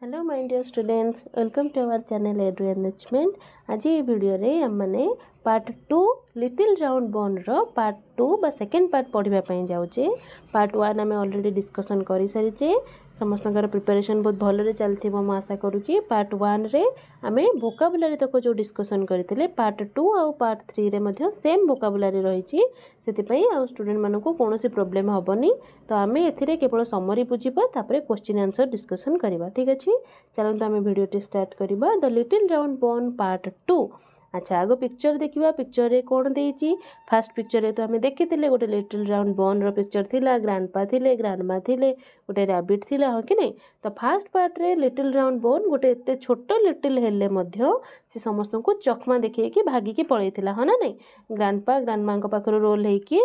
Hello my dear students, welcome to our channel Edu Enrichment. आज ये video रे हमने पार्ट 2 लिटिल राउंड बोन रो पार्ट 2 बा सेकंड पार्ट पढ़िबा पई जाउचे। पार्ट 1 हमें ऑलरेडी डिस्कशन करि सारिचे। समस्तकर प्रिपरेशन बहुत भलरे चलथिबो म आशा करूची। पार्ट 1 रे हमें वोकाबुलरी तक जो डिस्कशन करथिले, पार्ट 2 और पार्ट 3 रे मध्ये सेम वोकाबुलरी रहिची। सेति पई आ स्टूडेंट मानको कोनोसी प्रॉब्लम हबनी। तो आमे एथिरे केवल समरी बुझिबा, तापरे क्वेश्चन आंसर डिस्कशन करिबा। ठीक अछि, चलंतु आमे वीडियो स्टार्ट करिबा। The little round bun part 2। अच्छा, आगो पिक्चर देखिबा। पिक्चर रे कोन देइची? फर्स्ट पिक्चर रे तो हमें देखितिले गोटे लिटिल राउंड बोन रो पिक्चर थिला। ग्रैंडपा थिले, ग्रैंडमा थिले, गोटे रैबिट थिला, हो कि नहीं? तो फर्स्ट पार्ट रे लिटिल राउंड बोन गोटे एते छोटो लिटिल हेले मध्य से समस्त को चकमा देखिए कि भागी की पळेइथिला, हो ना नहीं? ग्रैंडपा ग्रैंडमा को पाखरो रोल है कि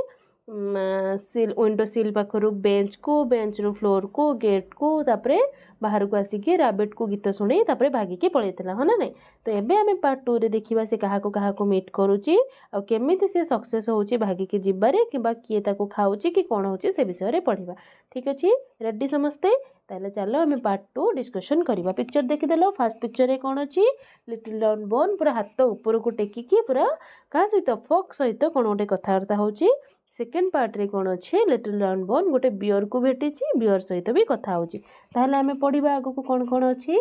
सिल विंडो सिल पाखरु बेंच रु फ्लोर को गेट को तापरे बाहर को आसिकी रैबिट को गीत शुणी तापरे भागी की पळेइथिला, हो ना नहीं? तो एबे आमे पार्ट 2 रे देखिबा से कहा को मीट करूची आ केमिति से सक्सेस होउची भागी की जिबारे किबा किए ताको खाउची कि कोन होउची से विषय रे पढिबा। ठीक अछि, रेडी समस्ते? ताले चलो आमे पार्ट 2 डिस्कशन करिबा। पिक्चर देखि देलो। फर्स्ट पिक्चर रे कोन अछि? लिटिल राउंड बोन पूरा हाथ ऊपर को टेकी की पूरा का सहित फॉक्स सहित कोन गोटे कथावार्ता होउची। सेकेंड पार्ट रे कोन अछि? लिटिल राउंड बोन गोटे बियर को भेटिची, बियर सहित भी कथा होउची। ताले आमे पढिबा आगो को कोन कोन अछि।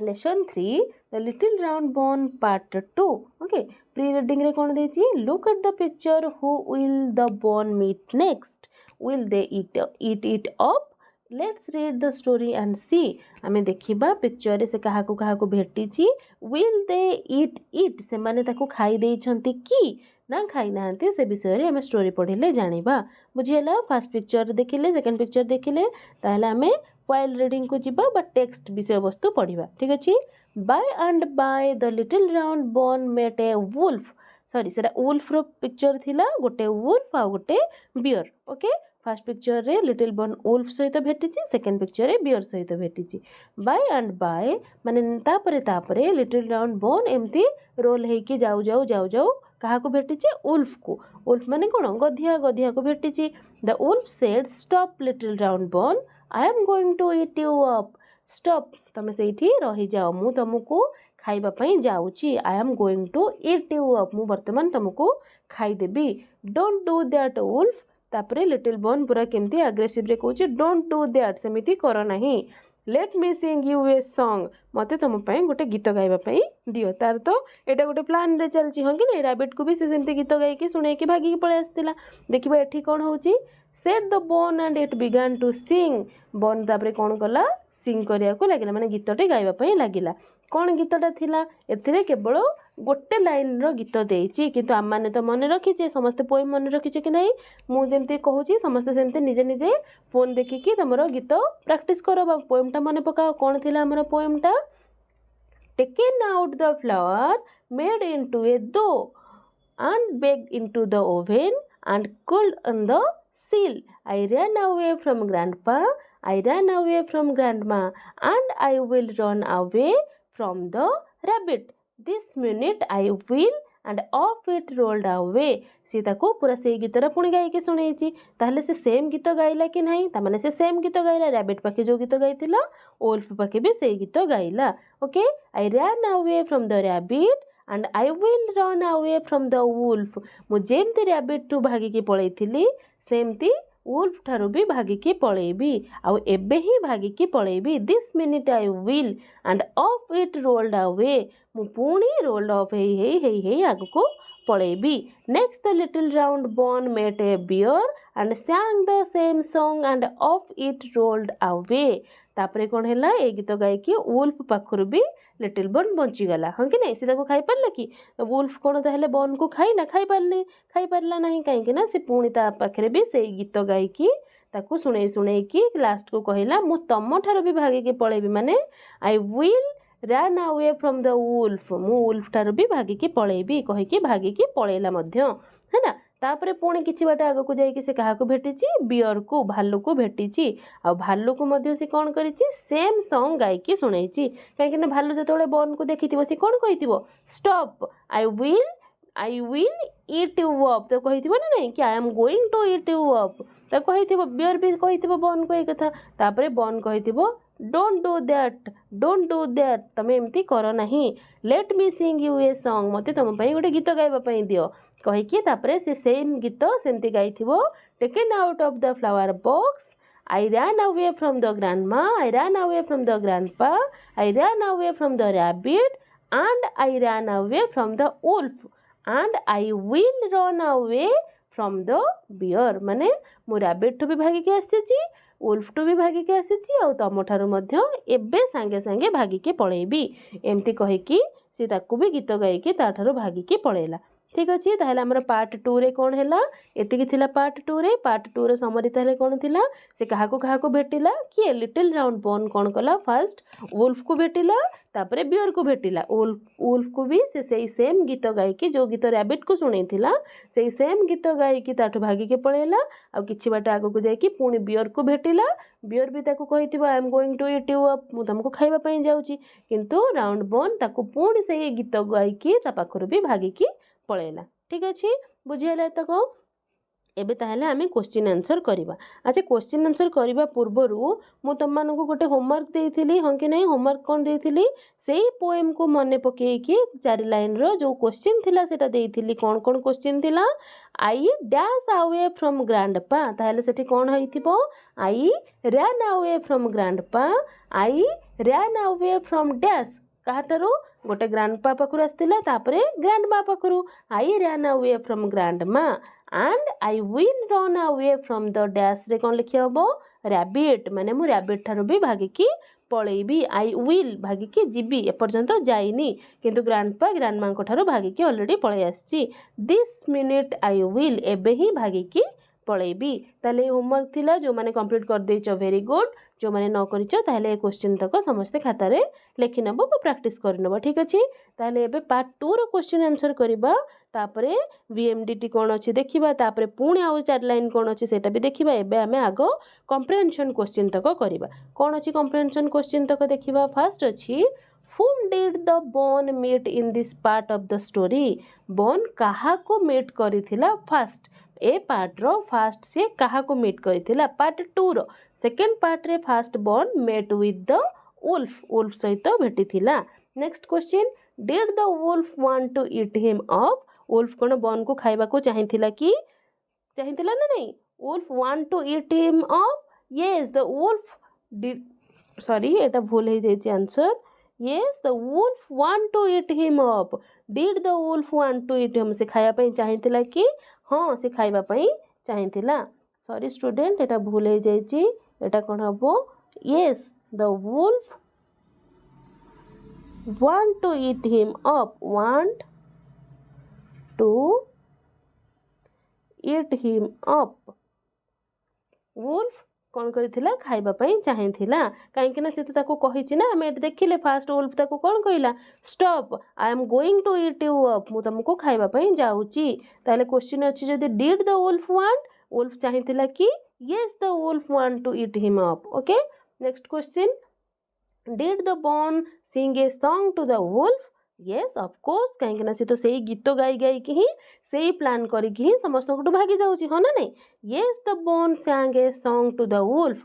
Lesson 3 the little round bun part 2। Okay, pre reading रे कोन देछि? Look at the picture, who will the bun meet next? Will they eat it up? Let's read the story and see. आमे देखिबा पिक्चर रे से कहा को भेटिची। Will they eat it? से माने ताको खाई देइछंती कि ना खाई नाहंती, से विषय रे हमें स्टोरी पढ़िले जानिबा। बुझियला? फर्स्ट पिक्चर देखिले, सेकंड पिक्चर देखिले, ताहले हमें व्हाइल रीडिंग को जिबा बा टेक्स्ट विषय वस्तु पढ़िबा। ठीक अछि। By and by the little round bone met a wolf. Sorry, सेटा वुल्फ रो पिक्चर थिला, गोटे वुल्फ आ गोटे बियर। ओके, फर्स्ट पिक्चर रे लिटिल बोन वुल्फ सहित भेटिची, सेकंड पिक्चर रे बियर सहित भेटिची। बाय एंड बाय माने तापरे लिटिल राउंड बोन एम्ति रोल हेकी जाऊ जाऊ कहा को भेटिची? वुल्फ को। वुल्फ माने कोन? गधिया को भेटिची। The wolf said, stop little round bun, I am going to eat you up. Stop, तमे सेठी रही जाओ, मु तुमको खाइबा पई जाउची। I am going to eat you up, मु वर्तमान तुमको खाई देबी। Don't do that wolf. तापरे लिटिल बोन पूरा केमती एग्रेसिव रे कहूची, डोंट डू दैट, सेमिति करो नहीं। Let me sing you a song, मते तुम पई गोटे गीत गाइबा पई दियो। तार तो एटा गोटे प्लान रे चलची, हां कि नहीं? रैबिट को भी से सेमती गीत गाई के सुने के भागी के पळे आस्तिला। देखिबा एठी कोन होउची? Sat the bone and it began to sing. Bone तापरे कोन कला? सिंग करिया को लागिला, माने गीतटे गाइबा पई लागिला। कोन गीतटा थिला? एथिरे केवल गोटे लाइन रो गीत देइची, किंतु आम माने तो मने रखिचे, समस्त पोएम मने रखिचे कि नहीं? मु जेमती कहूची समस्त सेमती निजे निजे फोन देखिकी तमरो गीत प्रैक्टिस करो बा पोएमटा मने पकाओ। कोन थिला हमरो पोएमटा? Taken out the flour, made into a dough, and baked into the oven and cooled on the sill. I ran away from grandpa, I ran away from grandma, and I will run away from the rabbit. This minute I will, and off it rolled away. सी ताको पूरा से गीतर पुणी गाई के सुनेची। ताहले से same गीत गाइला कि नहीं? ता माने से सेम गीत गाइला। रैबिट पाखे जो गीत गाइतिला, वुल्फ पाखे भी से गीत गाइला। Okay, I ran away from the rabbit and I will run away from the wolf. मु जेमती रैबिट टू भागी की पळेइथिली, सेमती वुल्फ ठारू भी भागी की पळेइबी। आउ एबे ही भागी की पळेइबी। This minute I will, and off it rolled away. मु पुणी रोल्ड ऑफ हेई आगु को पळेइबी। Next the little round bone met a bear and sang the same song and off it rolled away. तापरे कोन हैला? ए गीत गाई की वुल्फ पाखरु भी लिटिल बोन बंची गला, हां कि नहीं? सीधा को खाई पारला कि? वुल्फ कोन ताहले बोन को खाइला? खाई पारला नहीं, काहे कि ना से पुणी ता पाखरे भी से गीत गाई की ताकू सुने की लास्ट को कहिला, मु तम ठारो भी भागी के पळेबी, माने I will run away from the wolf, मु वुल्फ ठारो भी भागी के पळेबी कहि की भागी के पळेला मध्य, है ना? तापरे पुणी किछि बाटे आगो को जाई कि से कहा को भेटिची? बियर को, भालू को भेटिची। आ भालू को मध्य से कोन करिची? सेम सॉन्ग गाई की सुनेची। काहे कि ना भालू जतोळे बोन को देखिथिबो से कोन कहिथिबो? Stop, I will I will eat you up तो कही ना नहीं कि I am going to eat you up तो कही बियर भी कही बन को कथा तापर बन कही डोंट डू दैट तमें एमती कर ना late me sing you a song मते तुम गोटे गीत गाइबा दियो कहीकि तापर से सेम गीत सेमती गाई taken out of the flower box I ran away from the grandma, I ran away from the grandpa, I ran away from the rabbit and I ran away from the wolf and I will run away from the bear माने मु rabbit ठू भी भागी के आसी wolf ठू भी भागी के आसी और तुम ठारू मध्य एबे सांगे सांगे भागी के पळेबी एमती कहि कि सी ताकू भी गीत गाई कि ता ठारू भागी के पळेला ठीक अच्छे ताहले आमर पार्ट 2 रे कौन है एतिकी थिला पार्ट 2 रे पार्ट 2 रे समरी ताहले कौन थिला से कहा को भेटिला कि लिटिल राउंड बॉन कौन कला फर्स्ट वुल्फ को भेटिला तापरे बियर को भेटिला वुल्फ को भी से सही सेम गीत गाई कि जो गीत रैबिट को सुनैथिला सही सेम गीत गाई कि ताठु भागी के पळेला आ किछि बाट आगो को जाई कि पुणी बियर को भेटिला बियर भी ताको कहिथिबो I am going to eat you up मु तुमको खाइबा पई जाउची किंतु राउंड बॉन ताको पुणी सही गीत गाई कि ता पाखरु भी भागी कि पळेला ठीक अच्छे बुझीगला तक एबे ताहले आमे क्वेश्चन आंसर करबा अच्छा क्वेश्चन आंसर करबा पूर्वरु मु तुम मानको गोटे होमवर्क देइथिली हां कि नहीं होमवर्क कोन देइथिली सेही पोएम को मने पके कि 4 लाइन रो जो क्वेश्चन थिला सेटा देइथिली कोन कोन क्वेश्चन थिला I dash away from grandpa ताहले सेठी कोन होइथिबो I ran away from grandpa I ran away from dash कहाटारू गोटे ग्रैंडपा पाखरु आस्तिला तापरे ग्रैंडमा पाखरु I ran away from grandma and I will run away from the dash रे कोन लिखि हबो रैबिट माने मु रैबिट ठारू भी भागी की पळेबी आई विल भागी की जीबी एपर्यंत जाइनी किंतु ग्रैंडपा ग्रैंडमा को ठारू भागी की ऑलरेडी पळै आछि दिस मिनिट आई विल एबे ही भागी की पळेबी ताले होमवर्क थिला जो माने कंप्लीट कर देइचो वेरी गुड जो माने न करिचो ताले क्वेश्चन तक समस्त खाता रे लेखि नबो प्रैक्टिस कर नबो ठीक अछि ताले एबे पार्ट 2 रो क्वेश्चन आंसर करबा तापरे वीएमडीटी कोन अछि देखिबा तापरे पुणी आउ 4 लाइन कोन अछि सेटा भी देखिबा एबे हमें आगो कॉम्प्रिहेंशन क्वेश्चन तक करबा कोन अछि कॉम्प्रिहेंशन क्वेश्चन तक देखिबा फर्स्ट अछि whom did the bone meet in this part of the story bone काहा को मीट करिथिला फर्स्ट ए पार्ट रो फर्स्ट से कहा को मीट करिथिला पार्ट 2 रो सेकंड पार्ट रे first bun met with the wolf सहित भेटिथिला next question did the wolf want to eat him up wolf कोन बॉन को खाइबा को चाहिथिला कि चाहिथिला ना नहीं wolf want to eat him up yes the wolf did sorry एटा भूल हे जाय answer yes the wolf want to eat him up did the wolf want to eat him से खाया पई चाहिथिला कि हां से खाइबा पई चाहिथिला सॉरी स्टूडेंट एटा भूल हे जायछि एटा कोन हबो yes the wolf want to eat him up want to eat him up wolf कौन करिथिला खाइबा पई चाहिथिला काहे कि ना से तो ताको कहिछि ना हमें देखिले फास्ट वुल्फ ताको कौन कहिला stop I am going to eat you up मु तुमको खाइबा पई जाउची ताले क्वेश्चन अछि जदी डिड द वुल्फ चाहिथिला कि yes the wolf want to eat him up okay next question did the bun sing a song to the wolf yes of course कहीं ना से तो सही गीत गाई गाई कि ही सही प्लान करिकी ही समस्त को भागी जाउची हो ना नहीं yes the bun sang a song to the wolf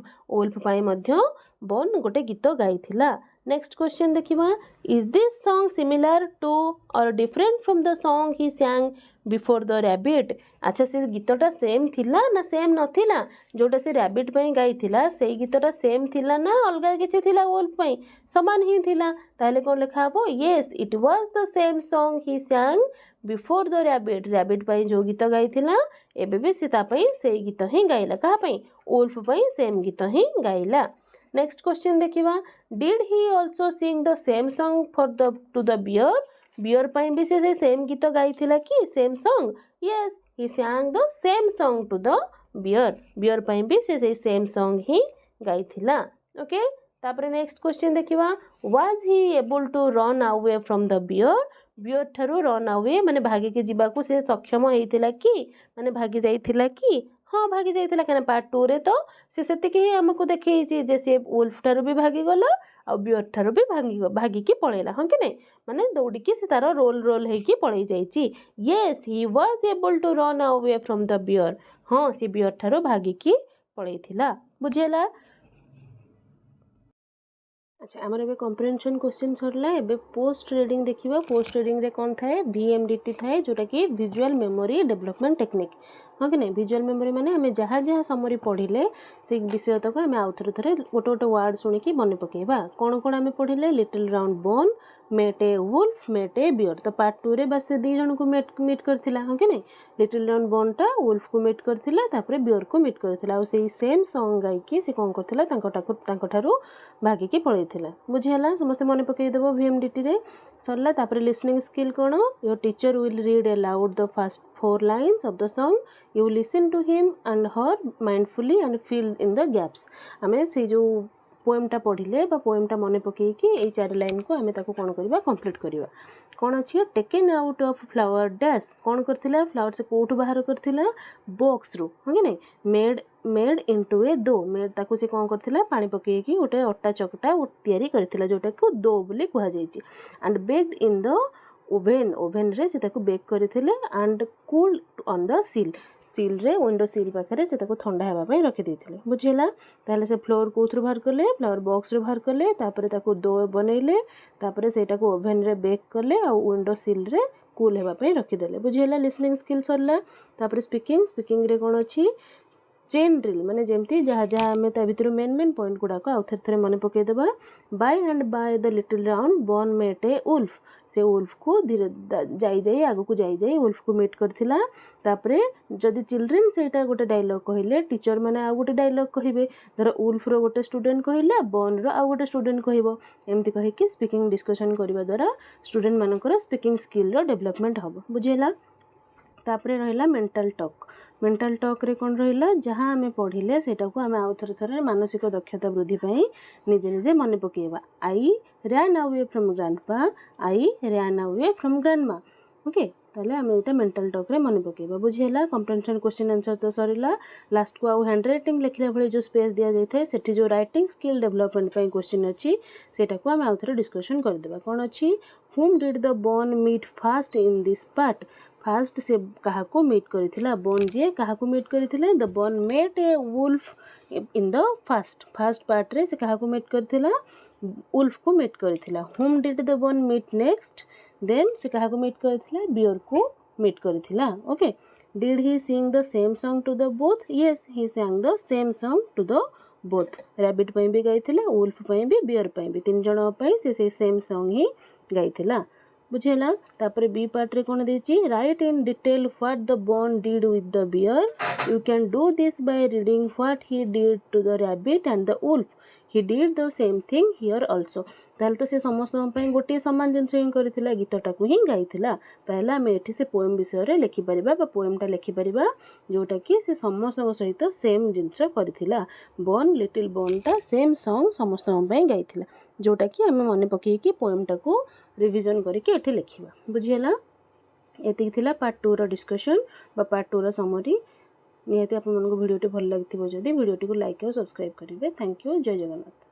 पाई मध्य बॉन गोटे गीत गाइथिला नेक्स्ट क्वेश्चन देखिबा is this song similar to और different from the song he sang before the rabbit अच्छा से गीतटा सेम थिला ना सेम नथिला जोटा से रैबिट पई गाइथिला सेही गीतटा सेम थिला ना अलगा किछि थिला वुल्फ पई समान ही थिला ताले कोन लिखा हबो yes it was the same song he sang before the rabbit पई जो गीत गाइथिला एबे भी सीता पई सेही गीत ही गाइला कहा पई वुल्फ पई सेम गीत ही गाइला नेक्स्ट क्वेश्चन देखिबा did he also sing the same song for the to the bear पई भी से सेम गीत गाइथिला कि same song yes he sang the same song to the bear पई भी से सेम सॉन्ग ही गाइथिला ओके तापरे नेक्स्ट क्वेश्चन देखिबा was he able to run away from the bear ठारू रन अवे माने भागी के जीवा को से सक्षम हेतिला कि माने भागी जाइथिला कि हाँ भागी जाइथिला काना पार्ट 2 रे तो से सेतिकी ही हमको देखैछि जे से वुल्फ ठारू भी भागी गला आ बियर ठारू भी भागी की पळेला हाँ कि नै माने दौड़ी की से तारो रोल हेकी पळै जाइछि yes he was able to run away from the bear हाँ से बियर ठारू भागी की पळैथिला बुझेला। अच्छा आमर एबे कॉम्प्रिहेंशन क्वेश्चन सरला एबे पोस्ट रीडिंग देखिबा पोस्ट रीडिंग रे कोन थाए VMDT थाए जोटा कि विजुअल मेमोरी डेवलपमेंट टेक्निक हाँ कि नहीं विजुअल मेमोरी माने आम जहाँ जहाँ समरी पढ़िले से विषय तक आम आउ थे गोटे गोटे वर्ड शुणिकी मन पकेबा कौन कौन आम पढ़िले little round bone met a wolf met a beer तो पार्ट 2 रे बस से दी जन को मीट करथिला हाँ कि नहीं लिटिल राउंड बोन टा वुल्फ को मीट करथिला तापरे बियर को मीट करथिला और सेही सेम सॉन्ग गायकी से कौन करथिला तांको ठारू भागिकी पळैथिला बुझिहला समस्त मन पकई देबो VMDT रे सरला तापरे लिसनिंग स्किल कोन your teacher will read aloud the first 4 lines of the song you listen to him and her mindfully and fill in the gaps आमे से जो पोएमटा पढ़िले बा पोएमटा मन पकईकी ए 4 लाइन को आमे ताको कोन करबा कंप्लीट करबा कौन अच्छी taken out of flower dash कौन करथिला फ्लावर से कोठू बाहर करथिला बॉक्स रू हाँ कि नहीं मेड इनटू ए दो मेड ताको से कौन करथिला पानी पकईकी गोटे अट्टा चकटा तैयारी करथिला जोटा को दो बोली कहा जायछि and baked in the oven रे से ताको बेक करथिले and cooled on the sill रे विंडो सील पाखे से ठंडा होगा रखी देते बुझेगा ताहले से फ्लोर कौथर बाहर कले फ्लावर बॉक्स रे बाहर कले तापरे ताको दो बनइले तापरे सेटा को ओवेन रे बेक कले आ विंडो सील रे कूल होगा रखीदे बुझेगा लिसनिंग स्किल सरला तापरे स्पीकिंग रे कौन अच्छी चेन ड्रिल माने जेमती जहाँ जहाँ आम भितर मेन पॉइंट गुड़ाक आउ थे मन पकईदेबा by and by the little round bun met a wolf से वुल्फ को धीरे जाई आगु को जाई वुल्फ को मीट करथिला तापरे जदि चिल्ड्रेन सेटा गोटे डायलॉग कहले टीचर माने आ गोटे डायलॉग कहिबे धर वुल्फ रो गोटे स्टूडेंट कहला बॉन रो आ गोटे स्टूडेंट कहबो एमती कहि कि स्पीकिंग डिस्कशन करबा द्वारा स्टूडेंट मानकर स्पीकिंग स्किल रो डेवलपमेंट हबो बुझेला। तापरे रहिला मेंटल टॉक रे कौन रहिला जहाँ आम पढ़िले सेटा को आम आउ थे मानसिक दक्षता वृद्धि पाई निजे निजे मन पकेबा I ran away from grandpa I ran away from grandma okay ताले आम एटा मेंटल टॉक रे मन पकेबा बुझेला। कॉम्प्रिहेंशन क्वेश्चन आंसर तो सरीला लास्ट को आउ हैंड राइटिंग लिखला भले जो स्पेस दिया जाय थे सेठी जो राइटिंग स्किल डेवलपमेंट पाई क्वेश्चन अछि सेटा को आम आउ थे डिस्कशन कर देबा कौन अछि whom did the bone meet first in this part first से कहा को मीट करथिला बोन जे कहा को मीट करथिला the bun met a wolf in the first part रे से कहा को मीट करथिला वुल्फ को मीट करथिला whom did the bun meet next then से कहा को मीट करथिला बियर को मीट करथिला okay did he sing the same song to the both yes he sang the same song to the both rabbit पई भी गाइथिला wolf पई भी बियर पई भी तीन जण पई से सेम सॉन्ग ही गाइथिला बुझेला। तापरे बी पार्ट रे कोन देछि write in detail what the bun did with the bear you can do this by reading what he did to the rabbit and the wolf he did the same thing here also ताल तो से समस्त पई गोटे समान जिनस ही करथिला गीतटा को ही गाइथिला ताहला हम एठी से पोएम विषय रे लिखि परिबा बा पोएमटा लिखि परिबा जोटा कि से समस्त सहित सेम जिनस करथिला बॉन लिटिल बॉन टा सेम सॉन्ग समस्त पई गाइथिला जोटा कि हम मन पकई कि पोएमटा को रिविजन करके एठी लिखिबा बुझियला। एतिक थिला पार्ट 2 रो डिस्कशन बा पार्ट 2 रो समरी नियति आपन मन को वीडियोटी भल लागथिबो जदी वीडियोटी को लाइक और सब्सक्राइब करिवे। थैंक यू जय जगन्नाथ।